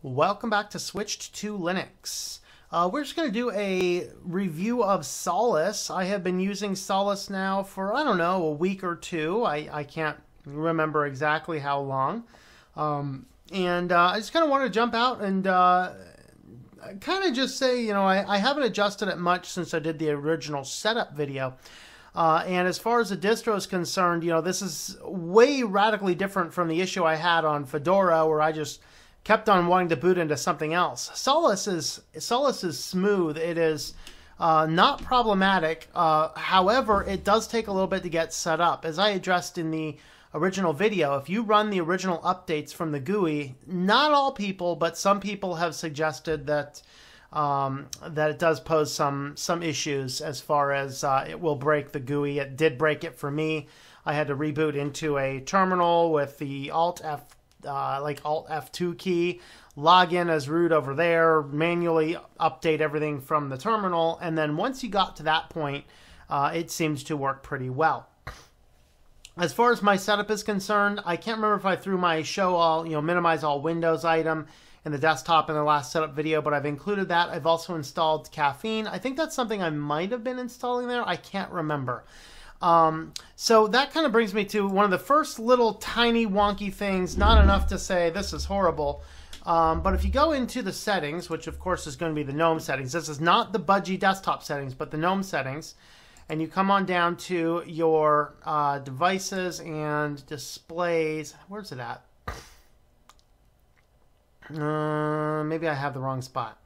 Welcome back to SwitchedtoLinux. We're just going to do a review of Solus. I have been using Solus now for, I don't know, a week or two. I can't remember exactly how long. I just kind of want to jump out and kind of just say, you know, I haven't adjusted it much since I did the original setup video. And as far as the distro is concerned, you know, this is way radically different from the issue I had on Fedora, where I just kept on wanting to boot into something else. Solus is smooth. It is not problematic. However, it does take a little bit to get set up. As I addressed in the original video, if you run the original updates from the GUI, not all people, but some people have suggested that that it does pose some issues as far as it will break the GUI. It did break it for me. I had to reboot into a terminal with the Alt F2 key, log in as root over there, manually update everything from the terminal, and then once you got to that point, it seems to work pretty well. As far as my setup is concerned, I can't remember if I threw my show all, minimize all Windows item in the desktop in the last setup video, but I've included that. I've also installed Caffeine. I think that's something I might have been installing there. I can't remember. So that kind of brings me to one of the first little tiny wonky things, not enough to say this is horrible. But if you go into the settings, which of course is going to be the Gnome settings, this is not the Budgie desktop settings, but the Gnome settings, and you come on down to your devices and displays. Where's it at? Maybe I have the wrong spot.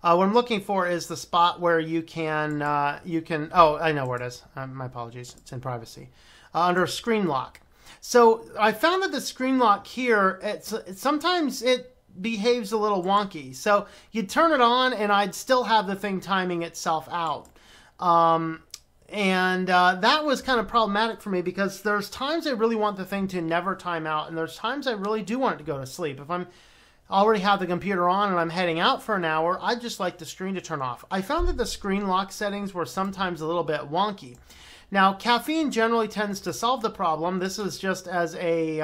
What I'm looking for is the spot where you can, oh, I know where it is. My apologies. It's in privacy. Under screen lock. So I found that the screen lock here, sometimes it behaves a little wonky. So you'd turn it on and I'd still have the thing timing itself out. That was kind of problematic for me because there's times I really want the thing to never time out, and there's times I really do want it to go to sleep. If I'm already have the computer on and I'm heading out for an hour, I'd just like the screen to turn off. I found that the screen lock settings were sometimes a little bit wonky. Now, Caffeine generally tends to solve the problem. This is just as a,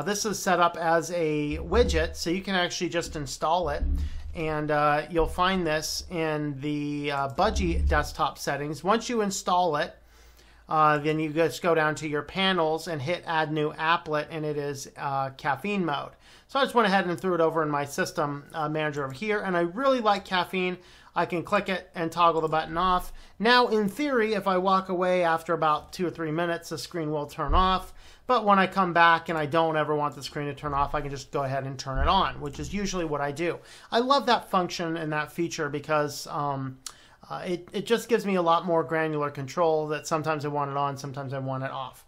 this is set up as a widget, so you can actually just install it. And you'll find this in the Budgie desktop settings. Once you install it, then you just go down to your panels and hit Add New Applet, and it is Caffeine mode. So I just went ahead and threw it over in my system manager over here, and I really like Caffeine. I can click it and toggle the button off. Now, in theory, if I walk away after about 2 or 3 minutes, the screen will turn off. But when I come back and I don't ever want the screen to turn off, I can just go ahead and turn it on, which is usually what I do. I love that function and that feature because it just gives me a lot more granular control, that sometimes I want it on, sometimes I want it off.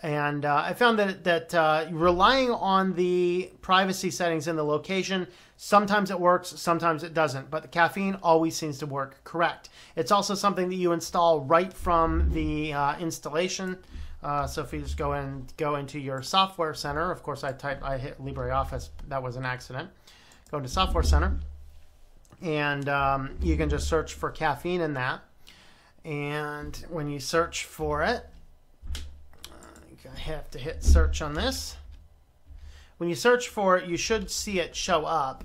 And I found that relying on the privacy settings in the location, sometimes it works, sometimes it doesn't. But the Caffeine always seems to work correct. It's also something that you install right from the installation. So if you just go into your Software Center, of course I hit LibreOffice, that was an accident. Go into Software Center, and you can just search for Caffeine in that. And when you search for it, I have to hit search on this. When you search for it, you should see it show up.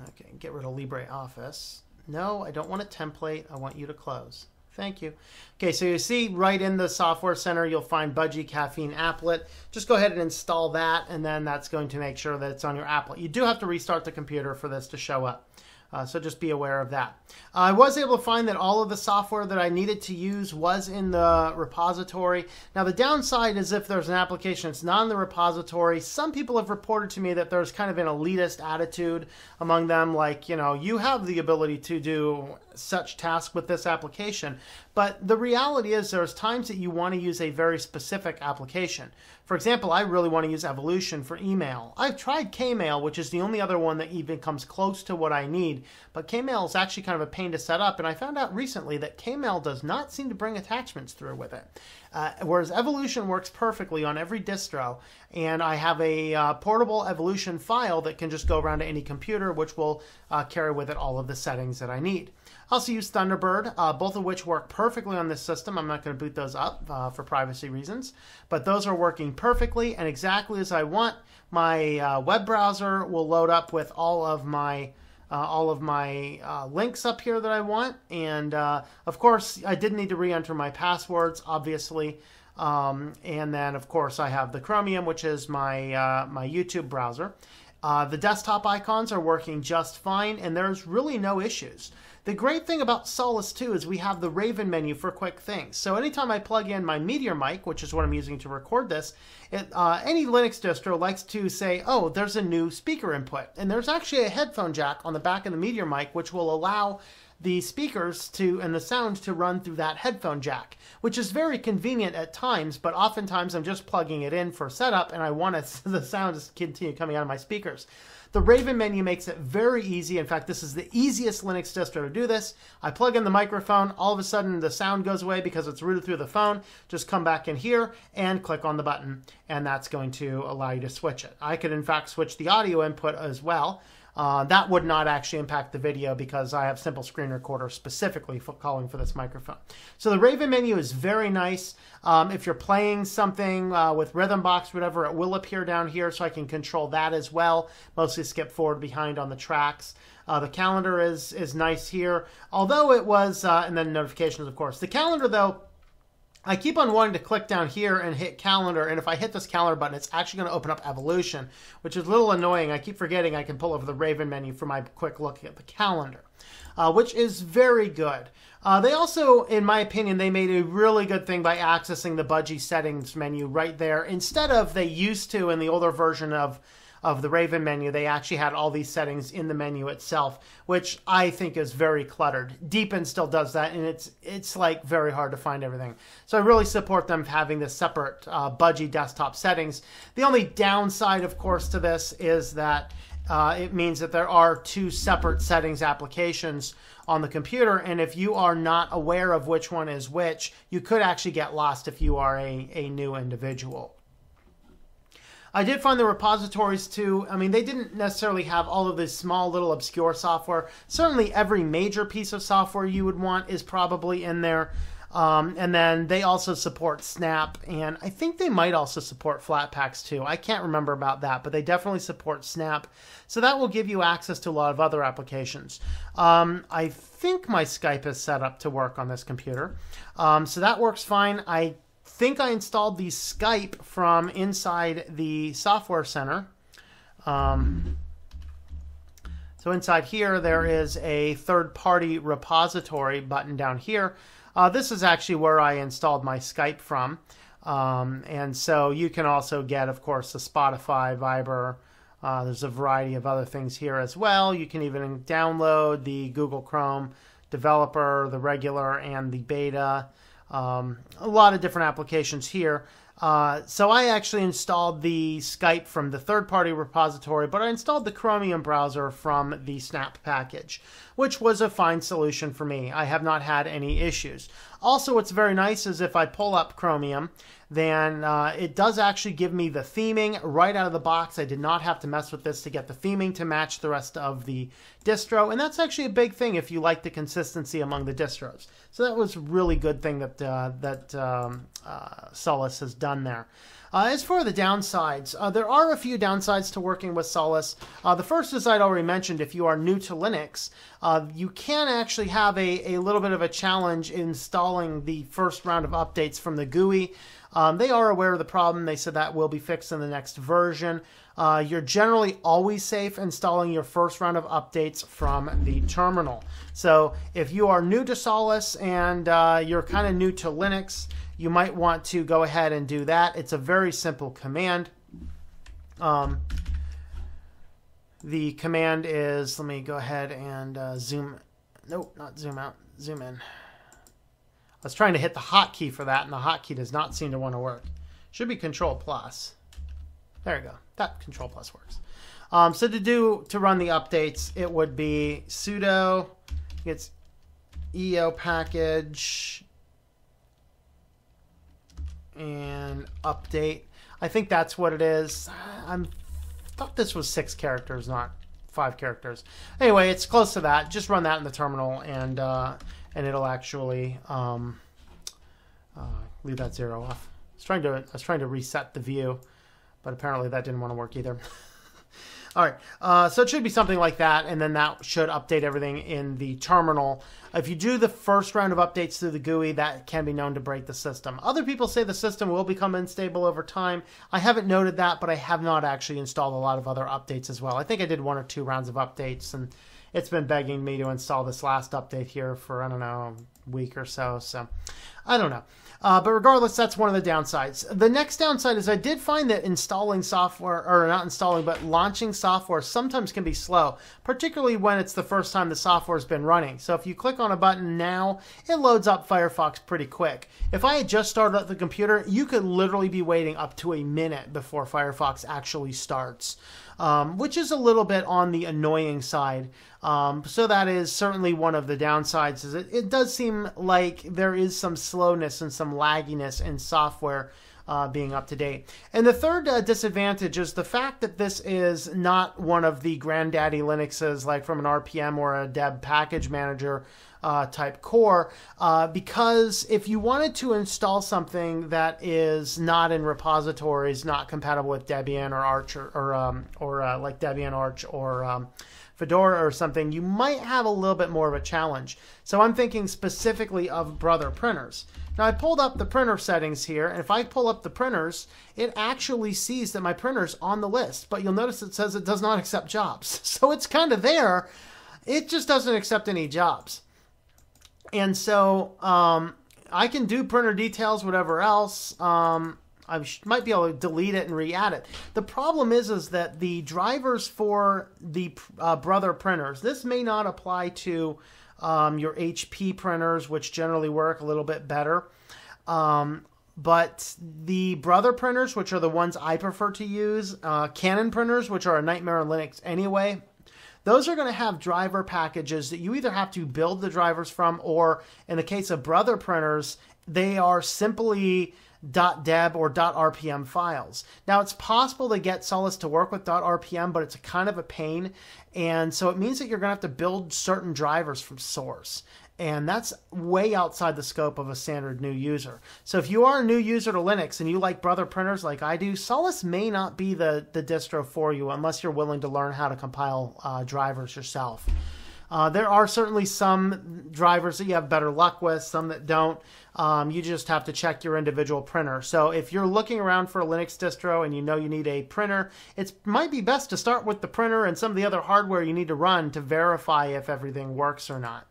Okay, get rid of LibreOffice. No, I don't want a template. I want you to close. Thank you. Okay, so you see right in the Software Center, you'll find Budgie Caffeine Applet. Just go ahead and install that, and then that's going to make sure that it's on your applet. You do have to restart the computer for this to show up. So just be aware of that. I was able to find that all of the software that I needed to use was in the repository. Now the downside is if there's an application that's not in the repository, some people have reported to me that there's kind of an elitist attitude among them, like, you know, you have the ability to do such tasks with this application. But the reality is there's times that you want to use a very specific application. For example, I really want to use Evolution for email. I've tried Kmail, which is the only other one that even comes close to what I need. But Kmail is actually kind of a pain to set up. And I found out recently that Kmail does not seem to bring attachments through with it. Whereas Evolution works perfectly on every distro. And I have a portable Evolution file that can just go around to any computer, which will carry with it all of the settings that I need. I also use Thunderbird, both of which work perfectly on this system. I'm not going to boot those up for privacy reasons, but those are working perfectly and exactly as I want. My web browser will load up with all of my links up here that I want, and of course I did need to re-enter my passwords, obviously. And then of course I have the Chromium, which is my my YouTube browser. The desktop icons are working just fine, and there's really no issues. The great thing about Solus, too, is we have the Raven menu for quick things. So anytime I plug in my Meteor mic, which is what I'm using to record this, any Linux distro likes to say, oh, there's a new speaker input. And there's actually a headphone jack on the back of the Meteor mic, which will allow the speakers and the sound to run through that headphone jack, which is very convenient at times, but oftentimes I'm just plugging it in for setup and I want the sound to continue coming out of my speakers. The Raven menu makes it very easy. In fact, this is the easiest Linux distro to do this. I plug in the microphone, all of a sudden the sound goes away because it's routed through the phone. Just come back in here and click on the button, and that's going to allow you to switch it. I could in fact switch the audio input as well. That would not actually impact the video because I have Simple Screen Recorder specifically for calling for this microphone. So the Raven menu is very nice. If you're playing something with Rhythmbox, whatever, it will appear down here, so I can control that as well. Mostly skip forward, behind on the tracks. The calendar is nice here, although it was, and then notifications, of course. The calendar, though, I keep on wanting to click down here and hit calendar, and if I hit this calendar button, it's actually going to open up Evolution, which is a little annoying. I keep forgetting I can pull over the Raven menu for my quick look at the calendar, which is very good. They also, in my opinion, they made a really good thing by accessing the Budgie settings menu right there. Instead of they used to in the older version of the Raven menu, they actually had all these settings in the menu itself, which I think is very cluttered. Deepin still does that, and it's like very hard to find everything. So I really support them having this separate Budgie desktop settings. The only downside, of course, to this is that it means that there are two separate settings applications on the computer, and if you are not aware of which one is which, you could actually get lost if you are a new individual. I did find the repositories too. I mean, they didn't necessarily have all of this small little obscure software. Certainly every major piece of software you would want is probably in there. And then they also support Snap, and I think they might also support Flatpaks too. I can't remember about that, but they definitely support Snap. So that will give you access to a lot of other applications. I think my Skype is set up to work on this computer. So that works fine. I think I installed the Skype from inside the software center. So inside here, there is a third-party repository button down here. This is actually where I installed my Skype from. And so you can also get, of course, the Spotify, Viber. There's a variety of other things here as well. You can even download the Google Chrome developer, the regular, and the beta. A lot of different applications here. So I actually installed the Skype from the third-party repository, but I installed the Chromium browser from the Snap package, which was a fine solution for me. I have not had any issues. Also, what's very nice is if I pull up Chromium, then it does actually give me the theming right out of the box. I did not have to mess with this to get the theming to match the rest of the distro, and that's actually a big thing if you like the consistency among the distros. So that was a really good thing that Solus has done there. As for the downsides, there are a few downsides to working with Solus. The first, as I'd already mentioned, if you are new to Linux, you can actually have a little bit of a challenge installing the first round of updates from the GUI. They are aware of the problem. They said that will be fixed in the next version. You're generally always safe installing your first round of updates from the terminal. So if you are new to Solus and you're kind of new to Linux, you might want to go ahead and do that. It's a very simple command. The command is, let me go ahead and zoom, nope, not zoom out, zoom in. I was trying to hit the hotkey for that, and the hotkey does not seem to want to work. Should be Control Plus. There you go. That Control Plus works. So to run the updates, it would be sudo, it's EO package, and update. I think that's what it is. I thought this was 6 characters, not 5 characters. Anyway, it's close to that. Just run that in the terminal, and it'll actually leave that 0 off. I was trying to reset the view, but apparently that didn't want to work either. All right, so it should be something like that, and then that should update everything in the terminal. If you do the first round of updates through the GUI, that can be known to break the system. Other people say the system will become unstable over time. I haven't noted that, but I have not actually installed a lot of other updates as well. I think I did 1 or 2 rounds of updates, and it's been begging me to install this last update here for, I don't know, a week or so. So I don't know. But regardless, that's one of the downsides. The next downside is I did find that installing software, or not installing, but launching software sometimes can be slow, particularly when it's the first time the software's been running. So if you click on a button now, it loads up Firefox pretty quick. If I had just started up the computer, you could literally be waiting up to a minute before Firefox actually starts, which is a little bit on the annoying side. So that is certainly one of the downsides. Is it does seem like there is some slowness and some lagginess in software being up to date. And the third disadvantage is the fact that this is not one of the granddaddy Linuxes like from an RPM or a Deb package manager type core, because if you wanted to install something that is not in repositories, not compatible with Debian or Arch or like Debian Arch or Fedora or something, you might have a little bit more of a challenge. So I'm thinking specifically of Brother printers. Now I pulled up the printer settings here, and if I pull up the printers, it actually sees that my printer's on the list, but you'll notice it says it does not accept jobs. So it's kind of there, it just doesn't accept any jobs. And so I can do printer details, whatever else. I might be able to delete it and re-add it. The problem is that the drivers for the Brother printers, this may not apply to your HP printers, which generally work a little bit better. But the Brother printers, which are the ones I prefer to use, Canon printers, which are a nightmare on Linux anyway, those are going to have driver packages that you either have to build the drivers from, or in the case of Brother printers, they are simply .deb or .rpm files. Now, it's possible to get Solus to work with .rpm, but it's a kind of a pain, and so it means that you're going to have to build certain drivers from source, and that's way outside the scope of a standard new user. So if you are a new user to Linux and you like Brother printers like I do, Solus may not be the distro for you unless you're willing to learn how to compile drivers yourself. There are certainly some drivers that you have better luck with, some that don't. You just have to check your individual printer. So if you're looking around for a Linux distro and you know you need a printer, it might be best to start with the printer and some of the other hardware you need to run to verify if everything works or not.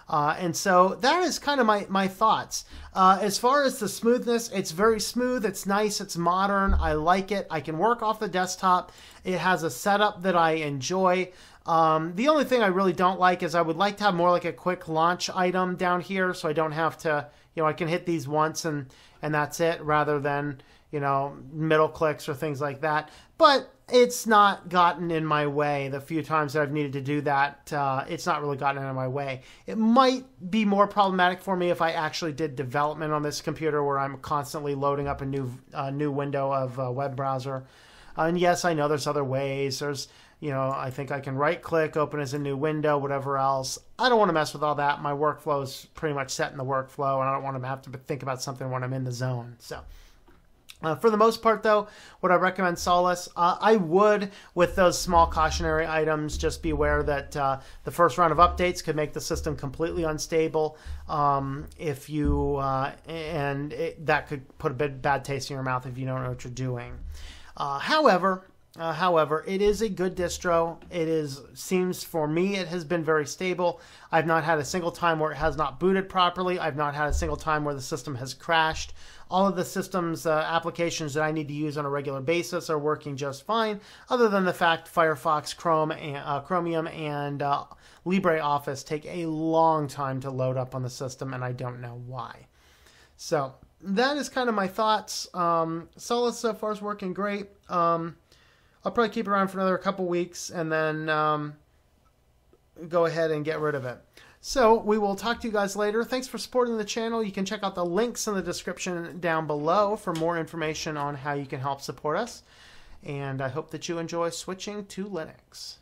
And so that is kind of my thoughts. As far as the smoothness, it's very smooth, it's nice, it's modern, I like it. I can work off the desktop. It has a setup that I enjoy. The only thing I really don't like is I would like to have more like a quick launch item down here, so I don't have to, I can hit these once and that's it, rather than, middle clicks or things like that. But it's not gotten in my way. The few times that I've needed to do that, it's not really gotten in my way. It might be more problematic for me if I actually did development on this computer where I'm constantly loading up a new window of a web browser. And yes, I know there's other ways. There's, I think I can right-click, open as a new window, whatever else. I don't want to mess with all that. My workflow is pretty much set in the workflow, and I don't want to have to think about something when I'm in the zone. So, for the most part, though, would I recommend Solus? I would, with those small cautionary items, just be aware that the first round of updates could make the system completely unstable. That could put a bad taste in your mouth if you don't know what you're doing. However, it is a good distro. Seems for me, it has been very stable. I've not had a single time where it has not booted properly. I've not had a single time where the system has crashed. All of the system's applications that I need to use on a regular basis are working just fine, other than the fact Firefox, Chromium, and LibreOffice take a long time to load up on the system, and I don't know why. So that is kind of my thoughts. Solus so far is working great. I'll probably keep it around for another couple weeks and then go ahead and get rid of it. So we will talk to you guys later. Thanks for supporting the channel. You can check out the links in the description down below for more information on how you can help support us. And I hope that you enjoy switching to Linux.